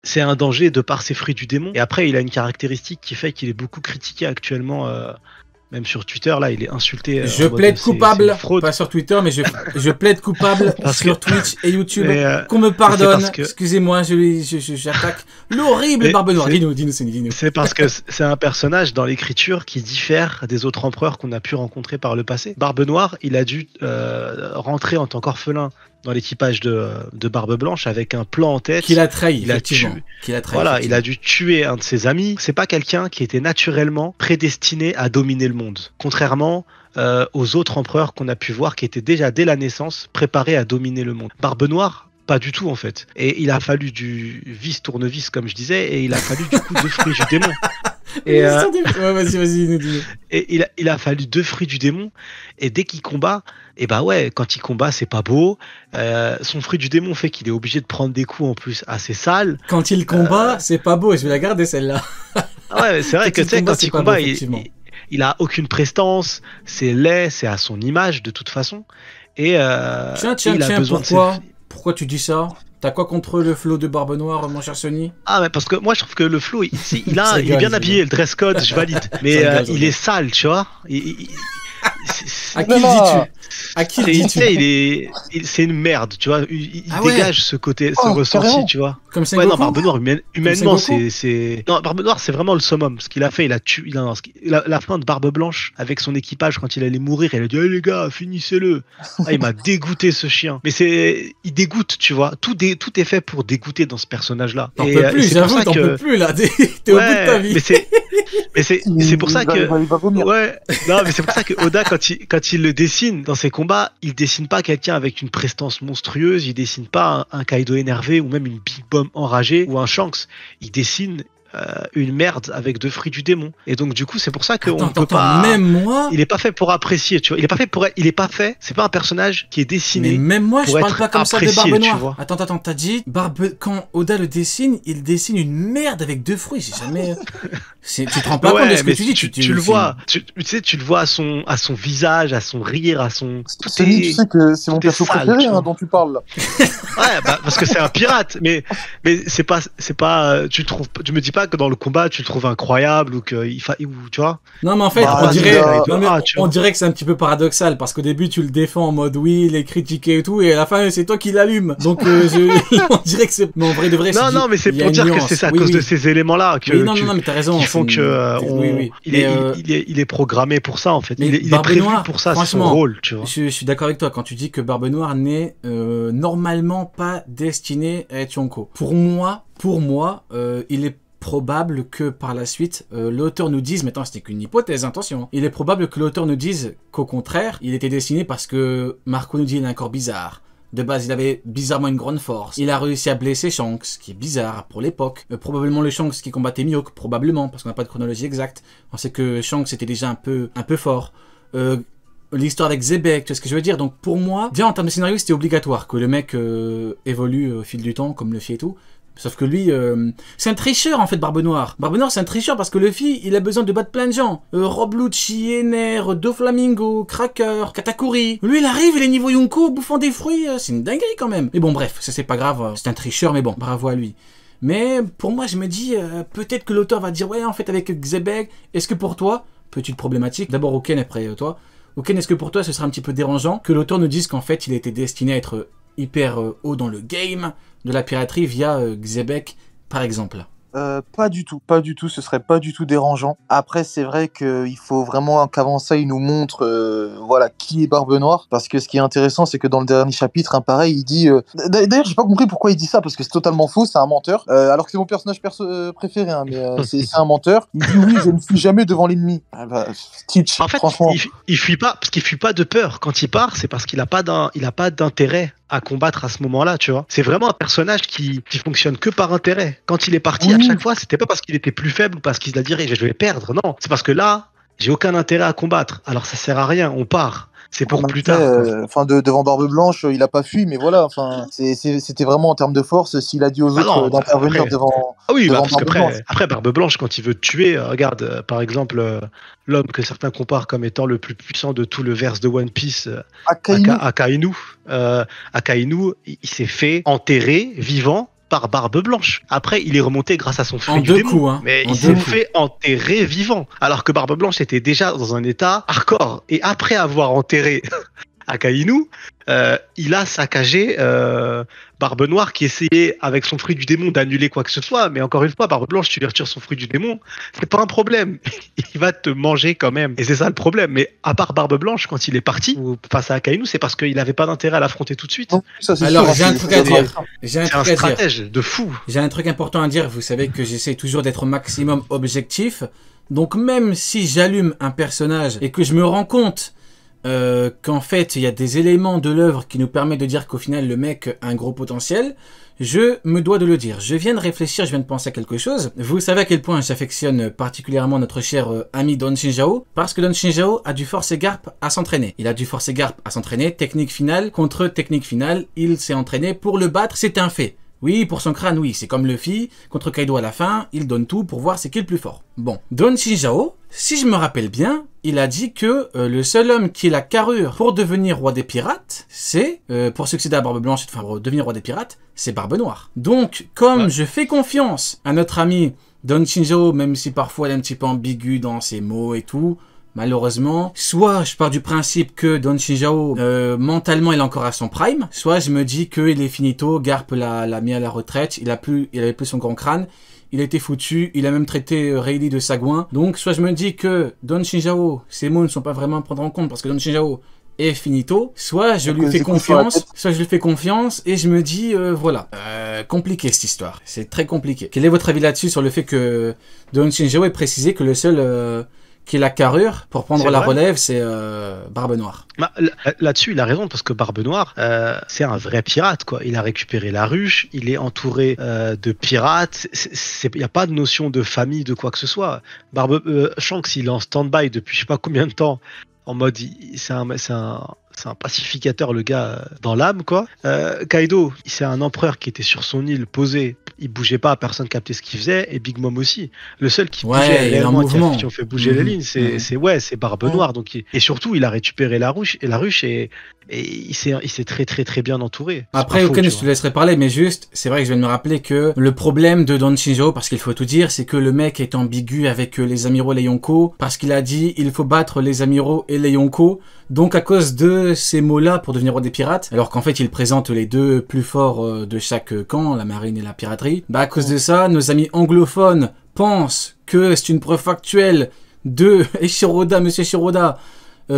c'est un danger de par ses fruits du démon. Et après, il a une caractéristique qui fait qu'il est beaucoup critiqué actuellement, même sur Twitter. Là, il est insulté. Je plaide coupable, fraude. pas sur Twitter, mais je plaide coupable sur Twitch et YouTube. Qu'on me pardonne. Excusez-moi, j'attaque l'horrible Barbe Noire. Dis-nous. C'est parce que c'est un personnage dans l'écriture qui diffère des autres empereurs qu'on a pu rencontrer par le passé. Barbe Noire, il a dû rentrer en tant qu'orphelin dans l'équipage de Barbe Blanche avec un plan en tête. Qu'il a trahi, Voilà, il a dû tuer un de ses amis. C'est pas quelqu'un qui était naturellement prédestiné à dominer le monde. Contrairement aux autres empereurs qu'on a pu voir qui étaient déjà dès la naissance préparés à dominer le monde. Barbe Noire, pas du tout en fait. Et il a fallu du vis-tournevis comme je disais, et il a fallu du coup 2 fruits du démon. Et vas-y, nous dis. Et il a fallu 2 fruits du démon, et dès qu'il combat, et bah ouais, quand il combat, c'est pas beau. Son fruit du démon fait qu'il est obligé de prendre des coups en plus assez sales. Quand il combat, c'est pas beau, je vais la garder celle-là. Ouais, c'est vrai que tu sais, quand il combat, il a aucune prestance, c'est laid, c'est à son image de toute façon. Et tiens, pourquoi tu dis ça? T'as quoi contre le flow de Barbe Noire, mon cher Sony? Ah, mais parce que moi je trouve que le flow, il est bien habillé, le dress code, je valide. Mais il est sale, tu vois. À qui le dis-tu? À qui le dis-tu? C'est une merde, tu vois. Il dégage ce côté, ce ressenti, tu vois. Comme Sengoku. Ouais, non, Barbe Noire, humainement, c'est. Non, Barbe Noire, c'est vraiment le summum. Ce qu'il a fait, il a tué. La fin de Barbe Blanche avec son équipage quand il allait mourir, il a dit, hey, les gars, finissez-le. Ah, il m'a dégoûté ce chien. Mais il dégoûte, tu vois. Tout est fait pour dégoûter dans ce personnage-là. T'en peux plus, j'avoue, t'en peux plus là. T'es au bout de ta vie. Mais c'est pour ça que. Ouais. Non, mais c'est pour ça que Oda, quand il le dessine dans ses combats, il dessine pas quelqu'un avec une prestance monstrueuse, il dessine pas un Kaido énervé ou même une Big Bomb enragée ou un Shanks. Il dessine une merde avec 2 fruits du démon. Et donc du coup, c'est pour ça qu'on ne peut pas. Même moi. Il est pas fait pour apprécier, tu vois. C'est pas un personnage qui est dessiné. Mais même moi, pour je parle pas comme ça de Barbe Noire. Tu attends, t'as dit quand Oda le dessine, il dessine une merde avec 2 fruits. C'est jamais. Tu te rends pas compte de ce que tu dis. Tu le vois. Tu sais, tu le vois à son visage, à son rire, à son. Sony, tu sais que c'est mon perso préféré dont tu parles là. Ouais, bah, parce que c'est un pirate. Mais c'est pas. Tu me dis pas que dans le combat tu le trouves incroyable ou tu vois. Non mais en fait on dirait que c'est un petit peu paradoxal parce qu'au début tu le défends en mode oui il est critiqué et tout et à la fin c'est toi qui l'allume donc on dirait que c'est mais en vrai de vrai non mais c'est pour dire que c'est à cause de ces éléments là que non mais t'as raison qui font que il est programmé pour ça en fait il est prévu pour ça, c'est son rôle, tu vois. Je suis d'accord avec toi quand tu dis que Barbe Noire n'est normalement pas destiné à être Yonko. Pour moi il est probable que par la suite, l'auteur nous dise, maintenant c'était qu'une hypothèse, attention, il est probable que l'auteur nous dise qu'au contraire, il était dessiné parce que Marco nous dit il a un corps bizarre. De base, il avait bizarrement une grande force. Il a réussi à blesser Shanks, ce qui est bizarre pour l'époque. Probablement le Shanks qui combattait Mihawk, probablement, parce qu'on n'a pas de chronologie exacte. On sait que Shanks était déjà un peu fort. L'histoire avec Zebek, tu vois ce que je veux dire. Donc pour moi, déjà en termes de scénario, c'était obligatoire que le mec évolue au fil du temps, comme Luffy et tout. Sauf que lui, c'est un tricheur en fait, Barbe Noire. Barbe Noire, c'est un tricheur parce que Luffy, il a besoin de battre plein de gens. Rob Lucci, Ener, Doflamingo, Cracker, Katakuri. Lui, il arrive, il est niveau Yonko, bouffant des fruits. C'est une dinguerie quand même. Mais bon, bref, ça c'est pas grave. C'est un tricheur, mais bon, bravo à lui. Mais pour moi, je me dis, peut-être que l'auteur va dire, ouais, en fait, avec Xebeg, est-ce que pour toi, petite problématique, d'abord Oken après toi, Oken, est-ce que pour toi, ce serait un petit peu dérangeant que l'auteur nous dise qu'en fait, il a été destiné à être hyper haut dans le game de la piraterie via Xebek, par exemple? Pas du tout, ce serait pas du tout dérangeant. Après, c'est vrai qu'il faut vraiment qu'avant ça, il nous montre voilà, qui est Barbe Noire, parce que ce qui est intéressant, c'est que dans le dernier chapitre, pareil, il dit... D'ailleurs, j'ai pas compris pourquoi il dit ça, parce que c'est totalement faux, c'est un menteur, alors que c'est mon personnage préféré, hein, mais c'est un menteur. Il dit oui, je ne fuis jamais devant l'ennemi. Ah bah, Stitch, en fait, franchement... il fuit pas, parce qu'il fuit pas de peur. Quand il part, c'est parce qu'il a pas d'intérêt à combattre à ce moment-là, tu vois. C'est vraiment un personnage qui fonctionne que par intérêt. Quand il est parti, à chaque fois, c'était pas parce qu'il était plus faible ou parce qu'il a dit je vais perdre, non. C'est parce que là, j'ai aucun intérêt à combattre. Alors ça sert à rien, on part. C'est pour plus tard. Devant Barbe Blanche, il a pas fui, mais voilà. Enfin, c'était vraiment en termes de force. S'il a dit aux autres d'intervenir devant. Ah oui, parce qu'après Barbe Blanche, quand il veut te tuer, regarde, par exemple, l'homme que certains comparent comme étant le plus puissant de tout le verse de One Piece, Akainu. Akainu, il s'est fait enterrer vivant par Barbe Blanche. Après, il est remonté grâce à son fruit En du deux démon. coups, hein. Mais En il deux s'est coups. fait enterrer vivant. Alors que Barbe Blanche était déjà dans un état hardcore. Et après avoir enterré Akainu, il a saccagé Barbe Noire qui essayait avec son fruit du démon d'annuler quoi que ce soit. Mais encore une fois, Barbe Blanche, tu lui retires son fruit du démon, c'est pas un problème. Il va te manger quand même. Et c'est ça le problème. Mais à part Barbe Blanche, quand il est parti face à Akainu, c'est parce qu'il avait pas d'intérêt à l'affronter tout de suite. Non, ça, c'est Alors, sûr, j'ai un c'est- truc à dire. J'ai un C'est un truc à dire. stratège de fou. J'ai un truc important à dire. Vous savez que j'essaie toujours d'être au maximum objectif. Donc, même si j'allume un personnage et que je me rends compte qu'en fait, il y a des éléments de l'œuvre qui nous permettent de dire qu'au final, le mec a un gros potentiel, je me dois de le dire. Je viens de réfléchir, je viens de penser à quelque chose. Vous savez à quel point j'affectionne particulièrement notre cher ami Don Shinjao, parce que Don Shinjao a dû forcer Garp à s'entraîner. Il a dû forcer Garp à s'entraîner, technique finale contre technique finale, il s'est entraîné pour le battre, c'est un fait. Oui, pour son crâne, oui, c'est comme Luffy, contre Kaido à la fin, il donne tout pour voir c'est qui le plus fort. Bon, Don Shinjao, si je me rappelle bien, il a dit que le seul homme qui a la carrure pour devenir roi des pirates, c'est, pour succéder à Barbe Blanche, enfin, pour devenir roi des pirates, c'est Barbe Noire. Donc, comme je fais confiance à notre ami Don Shinjao, même si parfois il est un petit peu ambigu dans ses mots et tout, malheureusement, soit je pars du principe que Don Shinjao, mentalement, il est encore à son prime, soit je me dis qu'il est finito, Garp l'a mis à la retraite, il avait plus son grand crâne, il a été foutu, il a même traité Rayleigh de sagouin. Donc, soit je me dis que Don Shinjao, ses mots ne sont pas vraiment à prendre en compte parce que Don Shinjao est finito, soit je lui fais confiance, et je me dis, voilà, compliqué cette histoire, c'est très compliqué. Quel est votre avis là-dessus sur le fait que Don Shinjao ait précisé que le seul qui est la carrure pour prendre la relève, c'est Barbe Noire. Bah, là-dessus, il a raison, parce que Barbe Noire, c'est un vrai pirate, quoi. Il a récupéré la ruche, il est entouré de pirates, il n'y a pas de notion de famille, de quoi que ce soit. Shanks, il est en stand-by depuis je sais pas combien de temps, en mode, c'est un pacificateur, le gars, dans l'âme, quoi. Kaido, c'est un empereur qui était sur son île, posé, il bougeait pas, personne captait ce qu'il faisait, et Big Mom aussi. Le seul qui bougeait réellement, qui ont fait bouger les lignes, c'est Barbe Noire. Donc, et surtout, il a récupéré la ruche, et il s'est très très très bien entouré. Après, Oken, je te laisserai parler, mais juste, c'est vrai que je viens de me rappeler que le problème de Don Shinjao, parce qu'il faut tout dire, c'est que le mec est ambigu avec les amiraux et les Yonko, parce qu'il a dit il faut battre les amiraux et les Yonko. Donc à cause de ces mots-là pour devenir roi des pirates, alors qu'en fait il présente les deux plus forts de chaque camp, la marine et la piraterie, bah à cause de ça, nos amis anglophones pensent que c'est une preuve factuelle de Monsieur Shiroda,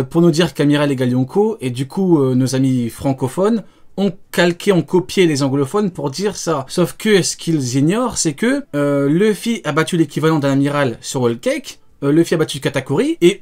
pour nous dire qu'Amiral égale Yonko, et du coup nos amis francophones ont copié les anglophones pour dire ça. Sauf que ce qu'ils ignorent, c'est que Luffy a battu l'équivalent d'un amiral sur Whole Cake, Luffy a battu Katakuri, et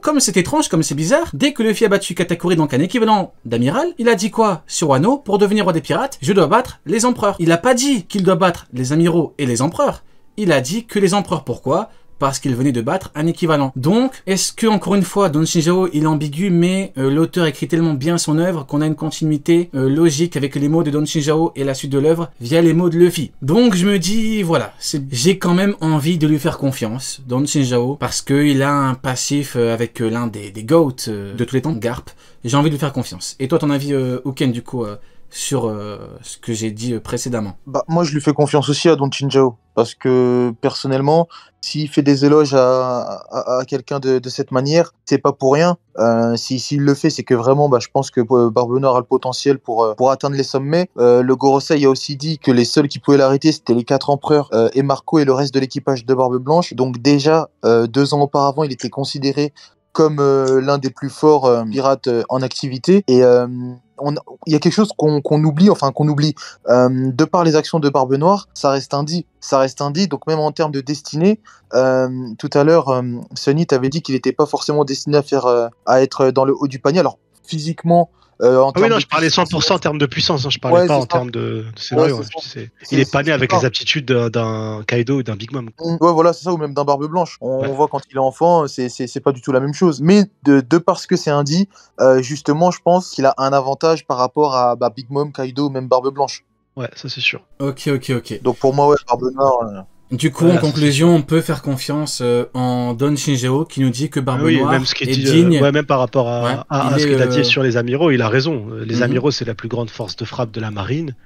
comme c'est étrange, comme c'est bizarre, dès que Luffy a battu Katakuri, donc un équivalent d'amiral, il a dit quoi sur Wano? Pour devenir roi des pirates, je dois battre les empereurs. Il a pas dit qu'il doit battre les amiraux et les empereurs. Il a dit que les empereurs, pourquoi? Parce qu'il venait de battre un équivalent. Donc, est-ce que, encore une fois, Don Shinjao, il est ambigu, mais l'auteur écrit tellement bien son œuvre qu'on a une continuité logique avec les mots de Don Shinjao et la suite de l'œuvre via les mots de Luffy. Donc, je me dis, voilà, j'ai quand même envie de lui faire confiance, Don Shinjao, parce qu'il a un passif avec l'un des GOAT de tous les temps, Garp. J'ai envie de lui faire confiance. Et toi, ton avis, Uken, du coup, sur ce que j'ai dit précédemment? Bah, moi, je lui fais confiance aussi à Don Shinjao. Parce que, personnellement, s'il fait des éloges à quelqu'un de cette manière, c'est pas pour rien. S'il le fait, c'est que vraiment, je pense que Barbe Noire a le potentiel pour atteindre les sommets. Le Gorosei a aussi dit que les seuls qui pouvaient l'arrêter, c'était les 4 empereurs et Marco et le reste de l'équipage de Barbe Blanche. Donc déjà, 2 ans auparavant, il était considéré comme l'un des plus forts pirates en activité. Et il y a quelque chose qu'on oublie, de par les actions de Barbe Noire, ça reste indit. Donc même en termes de destinée, tout à l'heure, Sunny t'avait dit qu'il n'était pas forcément destiné à être dans le haut du panier. Alors physiquement, je parlais 100% en termes de puissance, hein, je parlais pas en termes de scénario. Il est pas né avec les aptitudes d'un Kaido ou d'un Big Mom. Ouais, voilà, c'est ça, ou même d'un Barbe Blanche. On voit quand il est enfant, c'est pas du tout la même chose. Mais de parce que c'est indit, justement, je pense qu'il a un avantage par rapport à Big Mom, Kaido, même Barbe Blanche. Ouais, ça c'est sûr. Ok. Donc pour moi, ouais, Barbe Noire... Du coup, en conclusion, on peut faire confiance en Don Shinjao qui nous dit que Barbe Noire même ce est digne. même par rapport à ce qu'il a dit sur les amiraux, il a raison. Les Mhm. amiraux, c'est la plus grande force de frappe de la marine.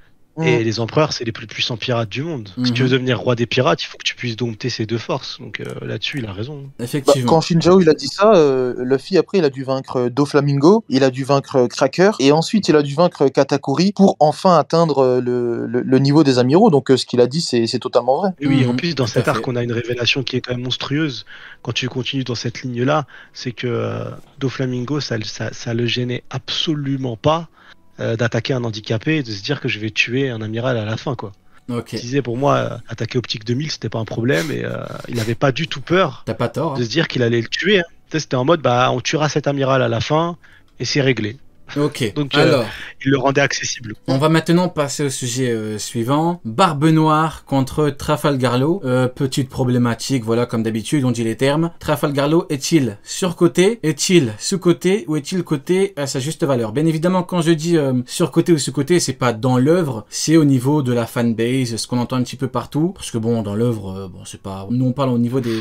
Et les empereurs, c'est les plus puissants pirates du monde. Si tu veux devenir roi des pirates, il faut que tu puisses dompter ces deux forces. Donc là-dessus, il a raison. Effectivement. Quand Shinjao il a dit ça, Luffy après il a dû vaincre Doflamingo, il a dû vaincre Cracker, et ensuite il a dû vaincre Katakuri pour enfin atteindre le niveau des amiraux. Donc ce qu'il a dit, c'est totalement vrai. Et oui, en plus, dans cet arc, on a une révélation qui est quand même monstrueuse. Quand tu continues dans cette ligne-là, c'est que Doflamingo, ça le gênait absolument pas d'attaquer un handicapé et de se dire que je vais tuer un amiral à la fin, quoi. Ok. Il disait, pour moi, attaquer Optique 2000, c'était pas un problème, et il n'avait pas du tout peur T'as pas tort. de se dire qu'il allait le tuer. C'était en mode, on tuera cet amiral à la fin, et c'est réglé. Ok. Donc, Alors, il le rendait accessible. on va maintenant passer au sujet suivant. Barbe Noire contre Trafalgar Law. Petite problématique, voilà, comme d'habitude, on dit les termes. Trafalgar Law est-il surcoté? Est-il sous-coté? Ou est-il coté à sa juste valeur? Bien évidemment, quand je dis surcoté ou sous-coté, c'est pas dans l'œuvre, c'est au niveau de la fanbase, ce qu'on entend un petit peu partout. Parce que bon, dans l'œuvre, c'est pas... Nous, on parle au niveau de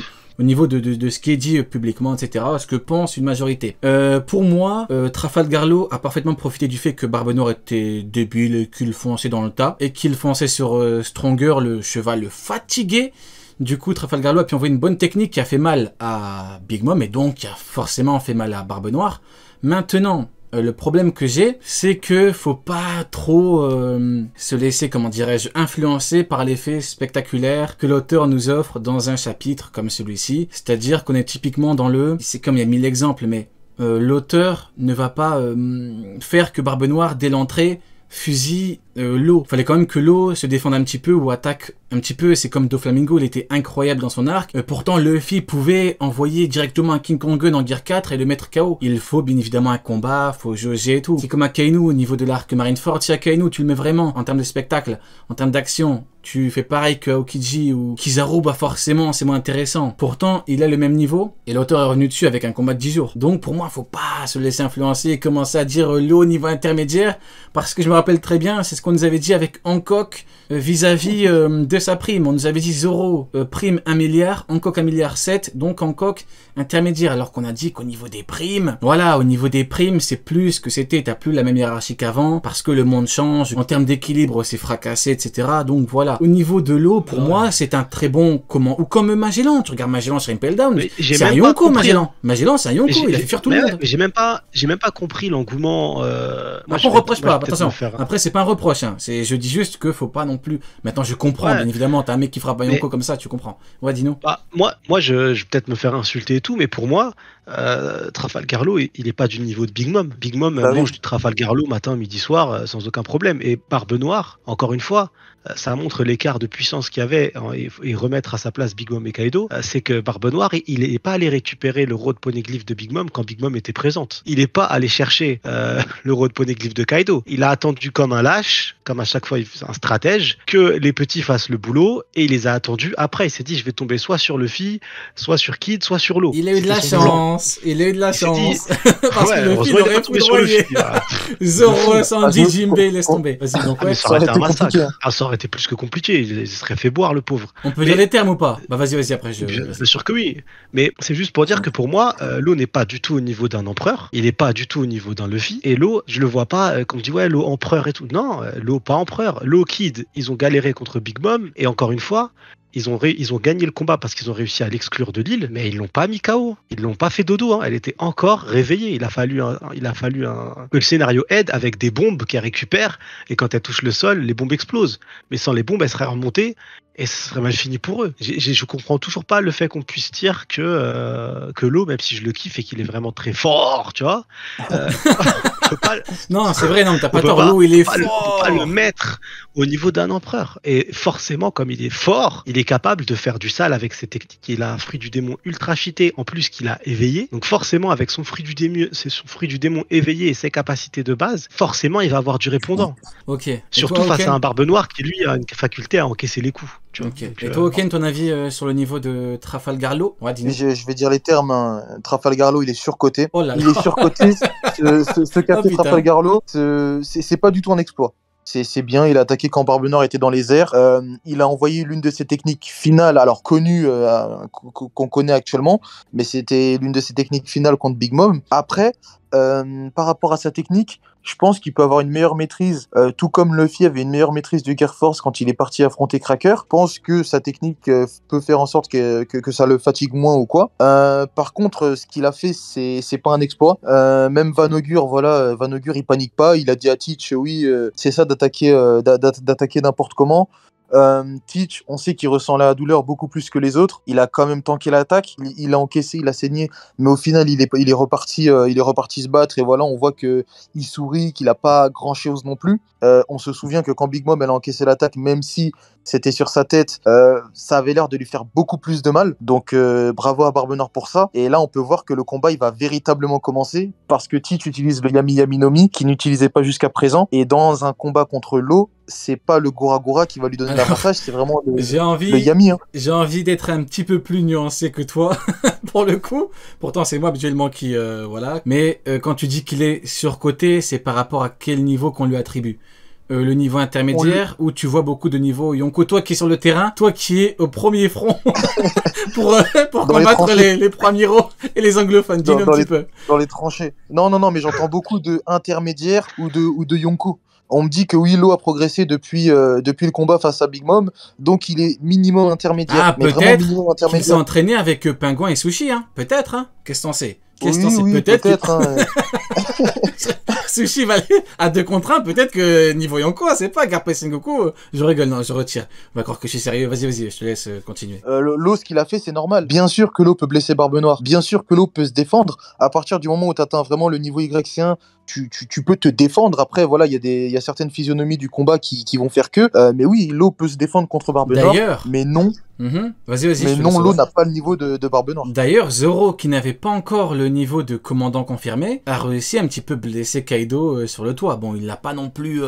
ce qui est dit publiquement, etc., ce que pense une majorité. Pour moi, Trafalgar Law a parfaitement profité du fait que Barbe Noire était débile et qu'il fonçait dans le tas, et qu'il fonçait sur Stronger, le cheval fatigué. Du coup, Trafalgar Law a pu envoyer une bonne technique qui a fait mal à Big Mom, et donc qui a forcément fait mal à Barbe Noire. Maintenant, le problème que j'ai, c'est que faut pas trop se laisser, comment dirais-je, influencer par l'effet spectaculaire que l'auteur nous offre dans un chapitre comme celui-ci. C'est-à-dire qu'on est typiquement dans c'est comme il y a 1000 exemples, mais l'auteur ne va pas faire que Barbe Noire, dès l'entrée, fusille Law. Fallait quand même que Law se défende un petit peu ou attaque un petit peu. C'est comme Doflamingo, il était incroyable dans son arc. Pourtant, Luffy pouvait envoyer directement un King Kong Gun en Gear 4 et le mettre KO. Il faut bien évidemment un combat, faut jauger et tout. C'est comme Akainu au niveau de l'arc Marineford. Si Akainu, tu le mets vraiment en termes de spectacle, en termes d'action, tu fais pareil que Aokiji ou Kizaru, forcément, c'est moins intéressant. Pourtant, il a le même niveau et l'auteur est revenu dessus avec un combat de 10 jours. Donc, pour moi, faut pas se laisser influencer et commencer à dire Law au niveau intermédiaire, parce que je me rappelle très bien, c'est ce qu'on nous avait dit avec Hancock vis-à-vis de sa prime. On nous avait dit Zoro, prime 1 milliard, Hancock 1 milliard 7, donc Hancock intermédiaire, alors qu'on a dit qu'au niveau des primes, voilà, au niveau des primes, c'est plus ce que c'était, t'as plus la même hiérarchie qu'avant, parce que le monde change, en termes d'équilibre, c'est fracassé, etc. Donc voilà. Au niveau de Law, pour moi, c'est un très bon ou comme Magellan. Tu regardes Magellan sur Impel Down, c'est un Yonko, Magellan. Magellan, c'est un Yonko, il a fait fuir tout le monde. J'ai même pas compris l'engouement. Après, on reproche pas, attention. Après, c'est pas un reproche, hein. Je dis juste que faut pas non plus. Maintenant, je comprends, bien évidemment, t'as un mec qui frappe un Yonko comme ça, tu comprends. Ouais, dis-nous. Moi, je vais peut-être me faire insulter et tout, mais pour moi, Trafalgar Law, il est pas du niveau de Big Mom. Big Mom mange du Trafalgar Law matin, midi, soir, sans aucun problème. Et Barbe Noire, encore une fois, ça montre l'écart de puissance qu'il y avait et remettre à sa place Big Mom et Kaido. C'est que Barbe Noire, il n'est pas allé récupérer le Road Poneglyph de Big Mom quand Big Mom était présente. Il n'est pas allé chercher le Road Poneglyph de Kaido. Il a attendu comme un lâche, comme à chaque fois un stratège, que les petits fassent le boulot et il les a attendus après. Il s'est dit, je vais tomber soit sur Luffy, soit sur Kid, soit sur Law. Il a eu de la chance. Il a eu de la chance. Parce que Luffy il aurait foudroyé. Zoro sans Jinbei, laisse tomber. Vas-y, donc ouais. Ça aurait été un massacre. Ça aurait été plus que compliqué. Il se serait fait boire, le pauvre. On peut dire les termes ou pas? Vas-y, après. Bien sûr que oui. Mais c'est juste pour dire que pour moi, Law n'est pas du tout au niveau d'un empereur. Il n'est pas du tout au niveau d'un Luffy. Et Law, je le vois pas, comme on dit, ouais, Law empereur et tout. Non, Law pas empereur. Law Kid, ils ont galéré contre Big Mom. Et encore une fois, ils ont gagné le combat parce qu'ils ont réussi à l'exclure de l'île, mais ils l'ont pas mis KO. Ils l'ont pas fait dodo. Hein. Elle était encore réveillée. Il a fallu que le scénario aide avec des bombes qu'elle récupère. Et quand elle touche le sol, les bombes explosent. Mais sans les bombes, elle serait remontée et ce serait mal fini pour eux. Je comprends toujours pas le fait qu'on puisse dire que Law, même si je le kiffe et qu'il est vraiment très fort, tu vois. Non, c'est vrai, non, t'as pas tort. Law, il est fort. On peut pas le mettre au niveau d'un empereur. Et forcément, comme il est fort, il est capable de faire du sale avec ses techniques. Il a un fruit du démon ultra cheaté, en plus qu'il a éveillé. Donc forcément, avec son fruit du démon éveillé et ses capacités de base, forcément, il va avoir du répondant. Ok. Surtout face à un Barbe Noire qui, lui, a une faculté à encaisser les coups. Okay. Et toi, Oken, ton avis sur le niveau de Trafalgar Law? Ouais, je vais dire les termes. Hein. Trafalgar Law, il est surcoté. Oh là là. Il est surcoté. Ce qu'a fait Trafalgar Law, c'est pas du tout un exploit. C'est bien, il a attaqué quand Barbe Noire était dans les airs. Il a envoyé l'une de ses techniques finales, alors connues, qu'on connaît actuellement, mais c'était l'une de ses techniques finales contre Big Mom. Après, par rapport à sa technique, je pense qu'il peut avoir une meilleure maîtrise, tout comme Luffy avait une meilleure maîtrise du Gear Force quand il est parti affronter Cracker. Je pense que sa technique peut faire en sorte que ça le fatigue moins ou quoi. Par contre, ce qu'il a fait, c'est pas un exploit. Même Van Augur, voilà, Van Augur, il panique pas. Il a dit à Teach, oui, c'est ça d'attaquer n'importe comment. Teach, on sait qu'il ressent la douleur beaucoup plus que les autres. Il a quand même tanké l'attaque. Il a encaissé, il a saigné, mais au final, il est reparti se battre. Et voilà, on voit que il sourit, qu'il a pas grand chose non plus. On se souvient que quand Big Mom elle a encaissé l'attaque, même si c'était sur sa tête, ça avait l'air de lui faire beaucoup plus de mal. Donc bravo à Barbe Noire pour ça. Et là, on peut voir que le combat il va véritablement commencer parce que Teach utilise le Yami Yami no Mi qu'il n'utilisait pas jusqu'à présent. Et dans un combat contre l'eau, c'est pas le Gora Gora qui va lui donner l'avantage, c'est vraiment le Yami. Hein. J'ai envie d'être un petit peu plus nuancé que toi, pour le coup. Pourtant, c'est moi habituellement qui... voilà. Mais quand tu dis qu'il est surcoté, c'est par rapport à quel niveau qu'on lui attribue. Le niveau intermédiaire, où tu vois beaucoup de niveaux Yonko, toi qui es sur le terrain, toi qui es au premier front pour combattre les Pramiro et les anglophones. Dis-nous un petit peu. Dans les tranchées. Non, mais j'entends beaucoup de intermédiaire ou de Yonko. On me dit que Willow a progressé depuis le combat face à Big Mom, donc il est minimum intermédiaire. Ah, peut-être qu'il s'est entraîné avec Pingouin et Sushi, hein. Peut-être, hein. Qu'est-ce que t'en sais? Oui, peut-être. Hein. Sushi va aller à 2 contre 1, peut-être que niveau Yonko, c'est pas Garpe Sengoku. Je rigole, non, je retire. On va croire que je suis sérieux. Vas-y, je te laisse continuer. L'eau, ce qu'il a fait, c'est normal. Bien sûr que l'eau peut blesser Barbe Noire. Bien sûr que l'eau peut se défendre. À partir du moment où tu atteins vraiment le niveau YC1, tu peux te défendre. Après, voilà, il y a certaines physionomies du combat qui vont faire que. Mais oui, l'eau peut se défendre contre Barbe Noire. D'ailleurs. Mais non. Vas-y. Mais non, l'eau n'a pas le niveau de Barbe Noire. D'ailleurs, Zoro, qui n'avait pas encore le niveau de commandant confirmé, a réussi à un petit peu blesser Kaido sur le toit. Bon, il l'a pas non plus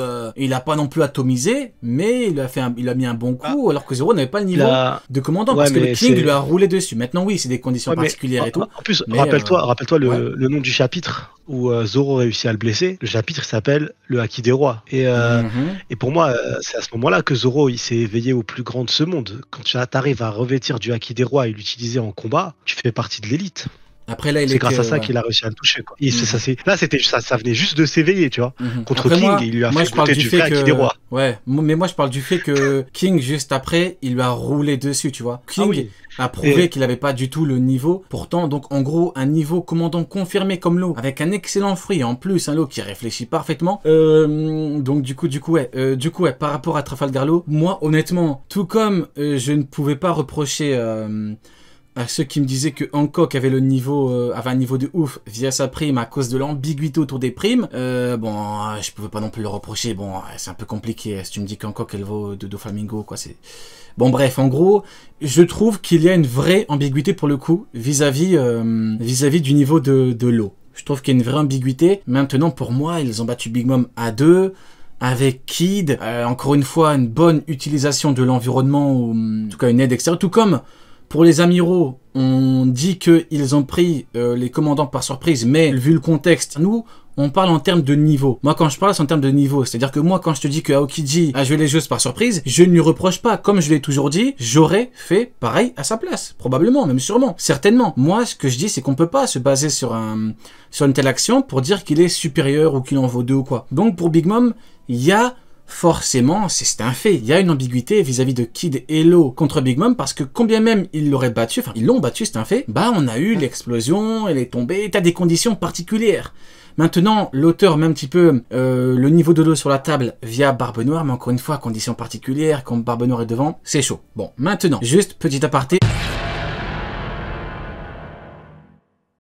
atomisé, mais il a mis un bon coup, alors que Zoro n'avait pas le niveau de commandant, parce que le King lui a roulé dessus. Maintenant, oui, c'est des conditions particulières et tout. En plus, rappelle-toi le nom du chapitre où Zoro réussit à le blesser. Le chapitre s'appelle le Haki des rois. Et pour moi, c'est à ce moment-là que Zoro il s'est éveillé au plus grand de ce monde. Quand tu arrives à revêtir du Haki des rois et l'utiliser en combat, tu fais partie de l'élite. Après, là, c'est grâce à ça qu'il a réussi à le toucher. Quoi. Ça venait juste de s'éveiller, tu vois. Contre après, King, il lui a fait goûter du vrai Haki des rois. Ouais, mais moi je parle du fait que King, juste après, il lui a roulé dessus, tu vois. King a prouvé qu'il avait pas du tout le niveau. Pourtant, donc en gros, un niveau commandant confirmé comme l'eau, avec un excellent fruit, en plus, un lot qui réfléchit parfaitement. Donc du coup, par rapport à Trafalgar Law, moi, honnêtement, tout comme je ne pouvais pas reprocher... à ceux qui me disaient que Hancock avait un niveau de ouf via sa prime à cause de l'ambiguïté autour des primes, je pouvais pas non plus le reprocher. Bon, c'est un peu compliqué. Si tu me dis qu'Hancock elle vaut de Doflamingo, quoi, c'est... Bon, bref, en gros, je trouve qu'il y a une vraie ambiguïté pour le coup vis-à-vis du niveau de l'eau. Je trouve qu'il y a une vraie ambiguïté. Maintenant, pour moi, ils ont battu Big Mom à 2. Avec Kid, encore une fois, une bonne utilisation de l'environnement, ou en tout cas une aide extérieure, tout comme pour les amiraux, on dit qu'ils ont pris les commandants par surprise, mais vu le contexte, nous, on parle en termes de niveau. Moi, quand je parle, c'est en termes de niveau. C'est-à-dire que moi, quand je te dis que Aokiji a joué les jeux par surprise, je ne lui reproche pas. Comme je l'ai toujours dit, j'aurais fait pareil à sa place. Probablement, même sûrement. Certainement. Moi, ce que je dis, c'est qu'on peut pas se baser sur une telle action pour dire qu'il est supérieur ou qu'il en vaut 2 ou quoi. Donc, pour Big Mom, il y a... forcément, c'est un fait, il y a une ambiguïté vis-à-vis de Kid et Law contre Big Mom, parce que combien même ils l'auraient battu, enfin ils l'ont battu, c'est un fait, on a eu l'explosion, elle est tombée, t'as des conditions particulières. Maintenant, l'auteur met un petit peu le niveau de l'eau sur la table via Barbe Noire, mais encore une fois, conditions particulières, quand Barbe Noire est devant, c'est chaud. Bon, maintenant, juste petit aparté.